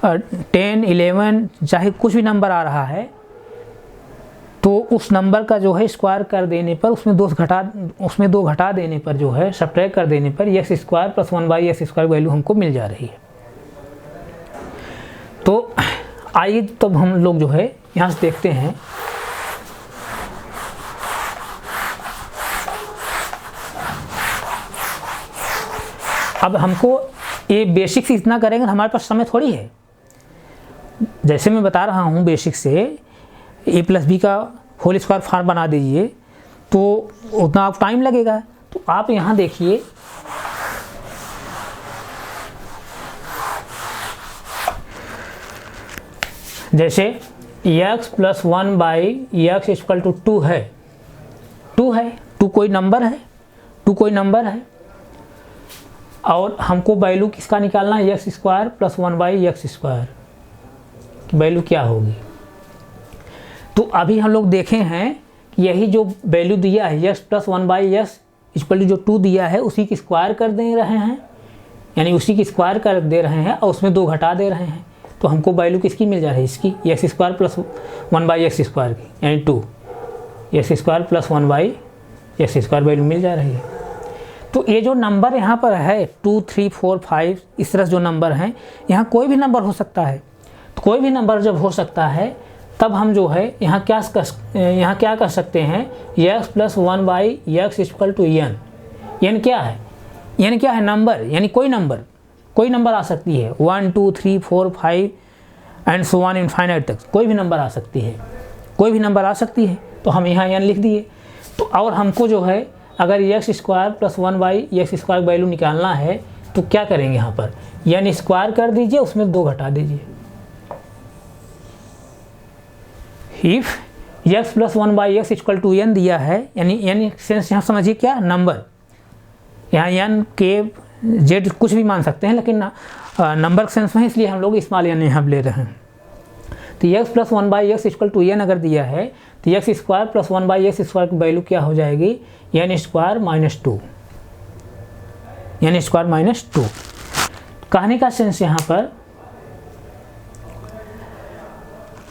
10, 11 चाहे कुछ भी नंबर आ रहा है, तो उस नंबर का जो है स्क्वायर कर देने पर उसमें 2 घटा देने पर जो है सब्ट्रैक्ट कर देने पर x² प्लस 1/x² वैल्यू हमको मिल जा रही है। तो आइए तब हम लोग जो है यहाँ से देखते हैं, अब हमको ये बेसिक से इतना करेंगे, हमारे पास समय थोड़ी है। जैसे मैं बता रहा हूँ बेसिक से a प्लस बी का होल स्क्वायर फॉर्म बना दीजिए तो उतना आप टाइम लगेगा। तो आप यहाँ देखिए जैसे x plus 1/x equal to 2 है, 2 कोई नंबर है, और हमको वैल्यू किसका निकालना है, x² प्लस 1/x² वैल्यू क्या होगी। तो अभी हम लोग देखे हैं कि यही जो वैल्यू दिया है x plus 1/x equal to जो 2 दिया है उसी की स्क्वायर कर दे रहे हैं, यानी उसी की स्क्वायर कर दे रहे हैं और उसमें 2 घटा दे रहे हैं, तो हमको वैल्यू किसकी मिल जा रही है, इसकी x² प्लस 1/x² की, यानी 2 x² प्लस 1/x² वैल्यू मिल जा रही है। तो ये जो नंबर यहाँ पर है 2, 3, 4, 5 इस तरह जो नंबर हैं, यहाँ कोई भी नंबर हो सकता है। तो कोई भी नंबर जब हो सकता है तब हम जो है यहाँ क्या कर सकते हैं, x plus 1/x equal to n। n क्या है नंबर, यानी कोई नंबर आ सकती है 1, 2, 3, 4, 5 एंड सो ऑन इनफाइनाइट तक कोई भी नंबर आ सकती है, तो हम यहाँ n लिख दिए। तो और हमको जो है अगर x² प्लस 1/x² वैल्यू निकालना है तो क्या करेंगे, यहाँ पर n स्क्वायर कर दीजिए, उसमें 2 घटा दीजिए। If x plus 1/x equal to n दिया है, यानी n सेंस यहाँ समझिए क्या, नंबर, यहाँ n k z कुछ भी मान सकते हैं, लेकिन नंबर सेंस में इसलिए हम लोग स्मॉल n यहाँ ले रहे हैं। तो x plus 1/x equal to n अगर दिया है तो x² प्लस 1/x² की वैल्यू क्या हो जाएगी, n² माइनस 2। कहने का सेंस यहाँ पर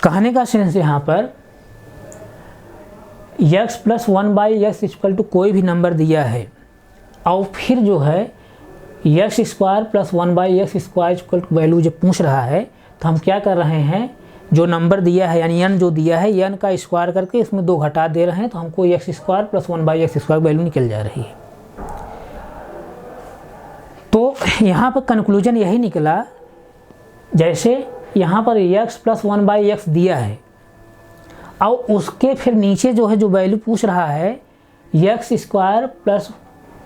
कहने का सेंस यहाँ पर x plus 1/x equal to कोई भी नंबर दिया है और फिर जो है x square plus 1/x square equal to value जब पूछ रहा है तो हम क्या कर रहे हैं, जो नंबर दिया है यानी n जो दिया है n का स्क्वायर करके इसमें 2 घटा दे रहे हैं, तो हमको x square plus 1/x square value निकल जा रही है। तो यहाँ पर कंक्लूजन यही निकला, जैसे यहाँ पर x प्लस 1/x दिया है और उसके फिर नीचे जो है जो वैल्यू पूछ रहा है x square plus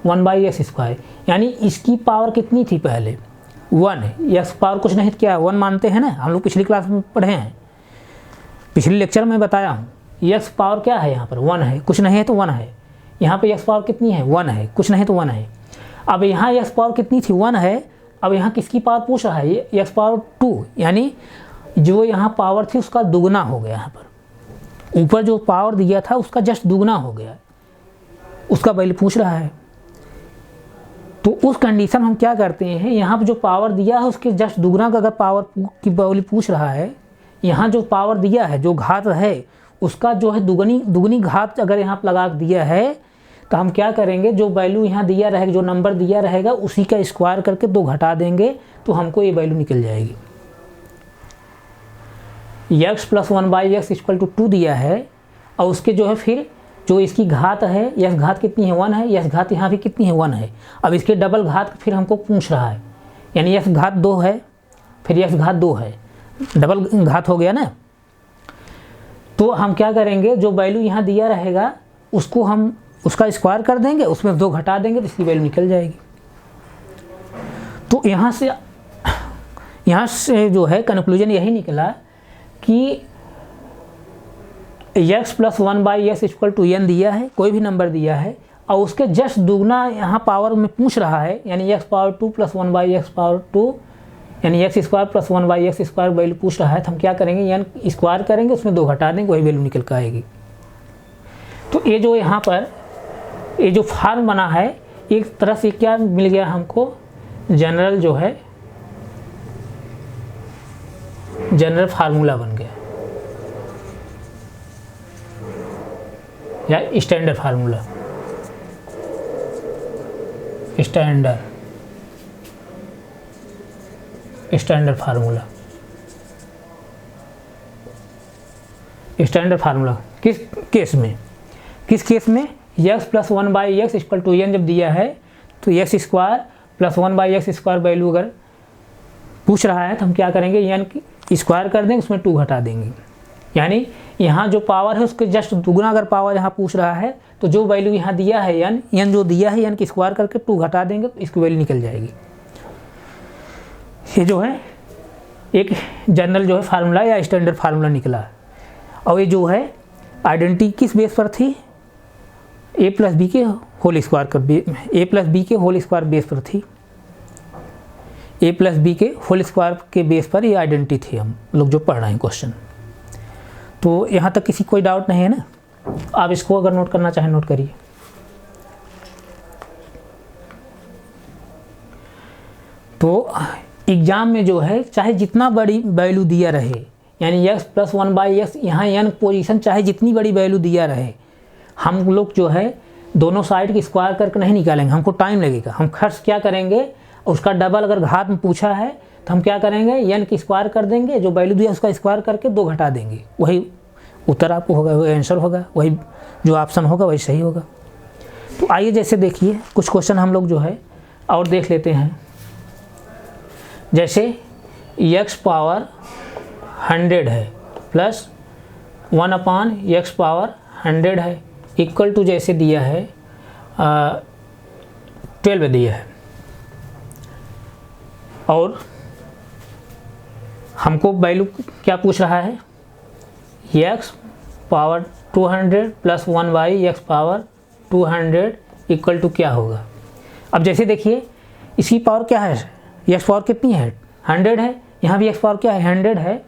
1/x square, यानी इसकी पावर कितनी थी पहले 1 है, एक्स पावर कुछ नहीं क्या 1 मानते हैं ना, हम लोग पिछली क्लास में पढ़े हैं, पिछले लेक्चर में बताया हूँ। एक्स पावर क्या है यहाँ पर 1 है, कुछ नहीं है तो 1 है। यहाँ पे एक्स पावर कितनी है 1 है, कुछ नहीं तो 1 है। अब यहाँ एक्स पावर कितनी थी 1 है, अब यहाँ किसकी पावर पूछ रहा है, एक्स पावर 2, यानी जो यहाँ पावर थी उसका दुगना हो गया। यहाँ पर ऊपर जो पावर दिया था उसका जस्ट दुगना हो गया, उसका वैल्यू पूछ रहा है। तो उस कंडीशन हम क्या करते हैं, यहाँ पर जो पावर दिया है उसके जस्ट दुगना का अगर पावर की वैल्यू पूछ रहा है, यहाँ जो पावर दिया है जो घात है उसका जो है दुगनी घात अगर यहाँ पर लगा दिया है, तो हम क्या करेंगे, जो वैल्यू यहाँ दिया रहेगा, जो नंबर दिया रहेगा उसी का स्क्वायर करके 2 घटा देंगे तो हमको ये वैल्यू निकल जाएगी। x plus 1/x equal to 2 दिया है और उसके जो है फिर जो इसकी घात है, यस घात कितनी है 1 है, यस घात यहाँ भी कितनी है 1 है। अब इसके डबल घात फिर हमको पूछ रहा है, यानी यस घात 2 है फिर यस घात 2 है, डबल घात हो गया ना। तो हम क्या करेंगे, जो वैल्यू यहाँ दिया रहेगा उसको हम उसका स्क्वायर कर देंगे, उसमें 2 घटा देंगे तो इसकी वैल्यू निकल जाएगी। तो यहाँ से जो है कंक्लूजन यही निकला कि x plus 1/x equal to n दिया है, कोई भी नंबर दिया है और उसके जस्ट दुगना यहाँ पावर में पूछ रहा है, यानी x power 2 plus 1/x power 2, यानी x square plus 1/x square value पूछ रहा है, तो हम क्या करेंगे n स्क्वायर करेंगे, उसमें 2 घटा देंगे, वही वैल्यू निकल कर आएगी। तो ये जो यहाँ पर ये जो फार्म बना है, एक तरह से क्या मिल गया हमको, जनरल जो है जनरल फार्मूला बन गया या स्टैंडर्ड फार्मूला, स्टैंडर्ड फार्मूला किस केस में x plus 1/x equal to n जब दिया है तो x square plus 1/x square value अगर पूछ रहा है तो हम क्या करेंगे, n स्क्वायर कर देंगे, उसमें 2 घटा देंगे। यानी यहाँ जो पावर है उसके जस्ट दुगना अगर पावर यहाँ पूछ रहा है तो जो वैल्यू यहाँ दिया है n जो दिया है n की स्क्वायर करके 2 घटा देंगे तो इसकी वैल्यू निकल जाएगी। ये जो है एक जनरल जो है फार्मूला या स्टैंडर्ड फार्मूला निकला। और ये जो है आइडेंटिटी किस बेस पर थी, a प्लस बी के होल स्क्वायर बेस पर थी। a प्लस बी के होल स्क्वायर के बेस पर ये आइडेंटिटी थी, हम लोग जो पढ़ रहे हैं क्वेश्चन। तो यहाँ तक किसी कोई डाउट नहीं है ना, आप इसको अगर नोट करना चाहें नोट करिए। तो एग्जाम में जो है चाहे जितना बड़ी वैल्यू दिया रहे, यानी x प्लस 1/x, यहाँ n पोजीशन चाहे जितनी बड़ी वैल्यू दिया रहे, हम लोग जो है दोनों साइड की स्क्वायर करके नहीं निकालेंगे, हमको टाइम लगेगा। हम खर्च क्या करेंगे, उसका डबल अगर घात में पूछा है तो हम क्या करेंगे, n की स्क्वायर कर देंगे, जो वैल्यू दिया उसका स्क्वायर करके 2 घटा देंगे, वही उत्तर आपको होगा, वही आंसर होगा, वही जो ऑप्शन होगा वही सही होगा। तो आइए जैसे देखिए कुछ क्वेश्चन हम लोग जो है और देख लेते हैं। जैसे x पावर 100 है प्लस 1/x पावर 100 है इक्वल टू जैसे दिया है 12 दिया है, और हमको वैल्यू क्या पूछ रहा है, x power 200 plus 1/x power 200 equal to क्या होगा। अब जैसे देखिए इसकी पावर क्या है, x पावर कितनी है 100 है, यहाँ भी x पावर क्या है 100 है,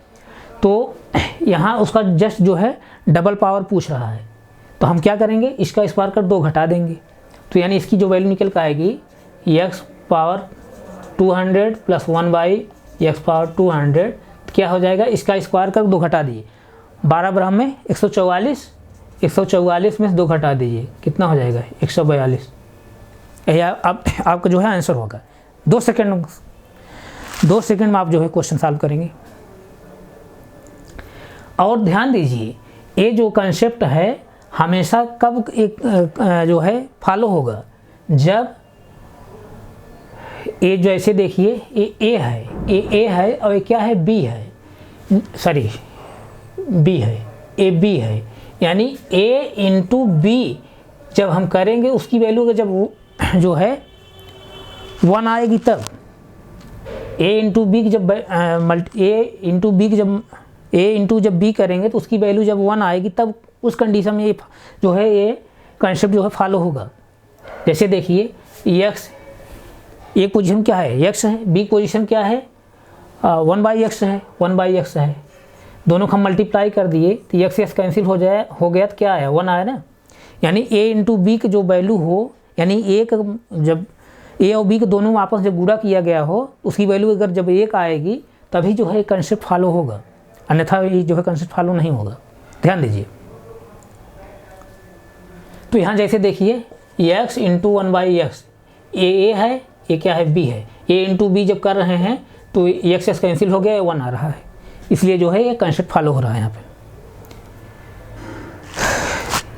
तो यहाँ उसका जस्ट जो है डबल पावर पूछ रहा है, तो हम क्या करेंगे, इसका स्क्वायर कर 2 घटा देंगे, तो यानी इसकी जो वैल्यू निकल कर आएगी x power 200 plus 1/x power 200 क्या हो जाएगा, इसका स्क्वायर कर 2 घटा दिए 12 बराबर में 144, 144 में से 2 घटा दीजिए, कितना हो जाएगा 142। यही आपका जो है आंसर होगा। 2 सेकंड में आप जो है क्वेश्चन सॉल्व करेंगे। और ध्यान दीजिए, ये जो कंसेप्ट है हमेशा कब एक जो है फॉलो होगा, जब ए जैसे देखिए ये ए है, ए है और ये क्या है बी है, सॉरी बी है, ए बी है, यानी ए इंटू बी जब हम करेंगे उसकी वैल्यू जब जो है 1 आएगी तब ए इंटू बी जब ए इंटू जब बी करेंगे तो उसकी वैल्यू जब 1 आएगी तब उस कंडीशन में ये जो है ये कंसेप्ट जो है फॉलो होगा। जैसे देखिए एक्स, ए पोजीशन क्या है एक्स है, बी पोजीशन क्या है 1/x है, 1/x है, दोनों को हम मल्टीप्लाई कर दिए तो एक्स कैंसिल हो गया तो क्या आया 1 आया ना। यानी ए इंटू बी की जो वैल्यू हो, यानी एक जब ए और बी के दोनों आपस जब गुणा किया गया हो उसकी वैल्यू अगर जब 1 आएगी तभी जो है कंसेप्ट फॉलो होगा, अन्यथा ये जो है कंसेप्ट फॉलो नहीं होगा। ध्यान दीजिए। तो यहाँ जैसे देखिए x इंटू 1/x, ए है, ये क्या है बी है, ए इंटू बी जब कर रहे हैं तो एक्स कैंसिल हो गया 1 आ रहा है, इसलिए जो है ये कंसेप्ट फॉलो हो रहा है यहाँ पे।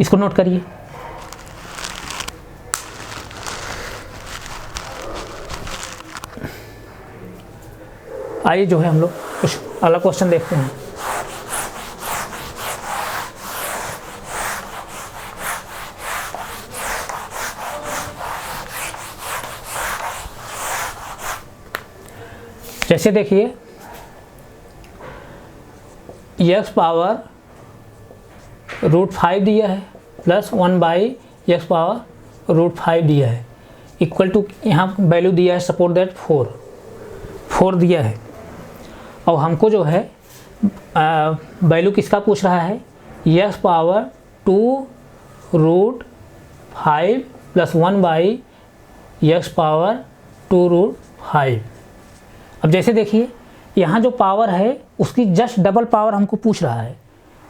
इसको नोट करिए। आइए जो है हम लोग कुछ अलग क्वेश्चन देखते हैं। जैसे देखिए x पावर √5 दिया है प्लस 1/x पावर √5 दिया है, इक्वल टू यहाँ वैल्यू दिया है सपोर्ट दैट 4 दिया है। और हमको जो है वैल्यू किसका पूछ रहा है, x power 2√5 plus 1/x power 2√5। अब जैसे देखिए यहाँ जो पावर है उसकी जस्ट डबल पावर हमको पूछ रहा है।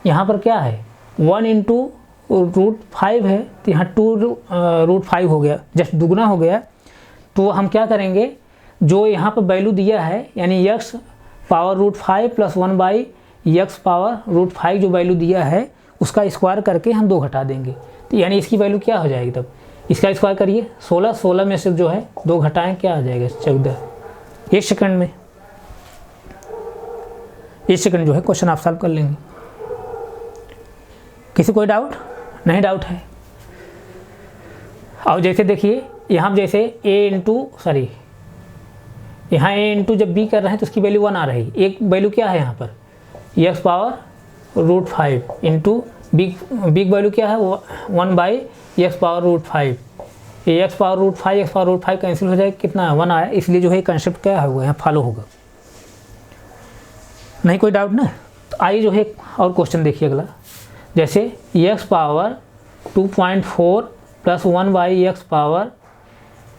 यहाँ पर क्या है 1 इंटू √5 है तो यहाँ 2√5 हो गया, जस्ट दुगना हो गया। तो हम क्या करेंगे, जो यहाँ पर वैल्यू दिया है यानी x power √5 plus 1/x power √5 जो वैल्यू दिया है उसका स्क्वायर करके हम 2 घटा देंगे, तो यानी इसकी वैल्यू क्या हो जाएगी, तब इसका स्क्वायर करिए 16 में से जो है 2 घटाएं क्या आ जाएगा 14। 1 सेकंड में, 1 सेकंड जो है क्वेश्चन आप सॉल्व कर लेंगे। किसी कोई डाउट नहीं? डाउट है। और जैसे देखिए यहाँ जैसे यहाँ ए इंटू जब बी कर रहे हैं तो उसकी वैल्यू 1 आ रही, एक वैल्यू क्या है यहाँ पर x power √5 into big value क्या है 1/x power √5, x power √5 cancel हो जाए, कितना 1 आया, इसलिए जो है कंसेप्ट क्या होगा यहाँ फॉलो होगा। नहीं कोई डाउट ना? तो आइए जो है और क्वेश्चन देखिए अगला। जैसे x power 2.4 plus 1/x power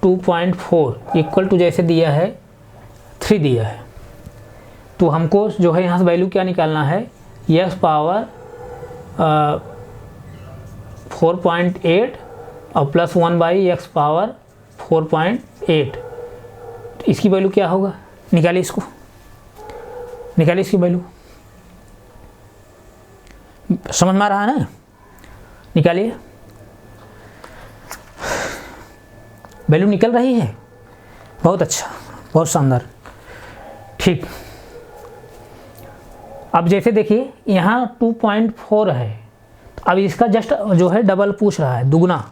2.4 equal to जैसे दिया है 3 दिया है, तो हमको जो है यहाँ से वैल्यू क्या निकालना है, x पावर 4.8 और प्लस 1/x पावर 4.8, तो इसकी वैल्यू क्या होगा, निकालिए इसको, निकालिए इसकी वैल्यू। समझ में आ रहा है ना? निकालिए, वैल्यू निकल रही है, बहुत अच्छा, बहुत शानदार, ठीक। अब जैसे देखिए यहाँ 2.4 है, अब इसका जस्ट जो है डबल पूछ रहा है, दुगना,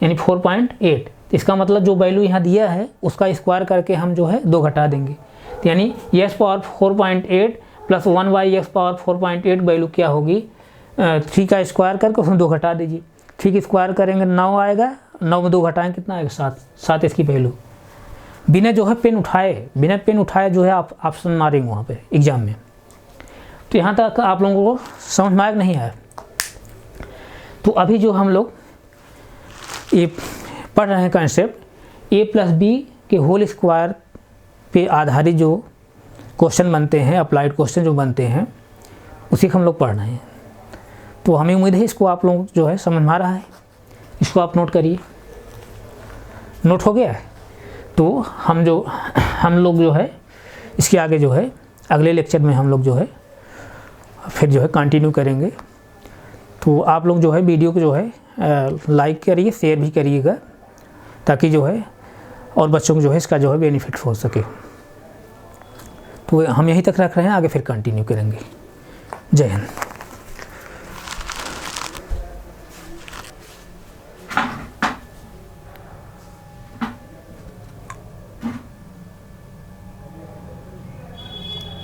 यानी 4.8, इसका मतलब जो वैल्यू यहाँ दिया है उसका स्क्वायर करके हम जो है 2 घटा देंगे, तो यानी x power 4.8 plus 1/x power 4.8 value क्या होगी 3 का स्क्वायर करके उसमें 2 घटा दीजिए, 3 की स्क्वायर करेंगे 9 आएगा, 9 में 2 घटाएँ कितना आएगा 7 इसकी वैल्यू। बिना जो है पेन उठाए जो है आप ऑप्शन मारेंगे वहाँ पे एग्जाम में। तो यहाँ तक आप लोगों को समझ में आया नहीं आया? तो अभी जो हम लोग ये पढ़ रहे हैं कंसेप्ट a प्लस बी के होल स्क्वायर पे आधारित जो क्वेश्चन बनते हैं, अप्लाइड क्वेश्चन जो बनते हैं, उसी को हम लोग पढ़ रहे हैं। तो हमें उम्मीद है इसको आप लोग जो है समझ में आ रहा है। इसको आप नोट करिए। नोट हो गया है? तो हम लोग जो है इसके आगे जो है अगले लेक्चर में हम लोग जो है फिर जो है कंटिन्यू करेंगे। तो आप लोग जो है वीडियो को जो है लाइक करिए, शेयर भी करिएगा, ताकि जो है और बच्चों को जो है इसका जो है बेनिफिट हो सके। तो हम यहीं तक रख रहे हैं, आगे फिर कंटिन्यू करेंगे। जय हिंद।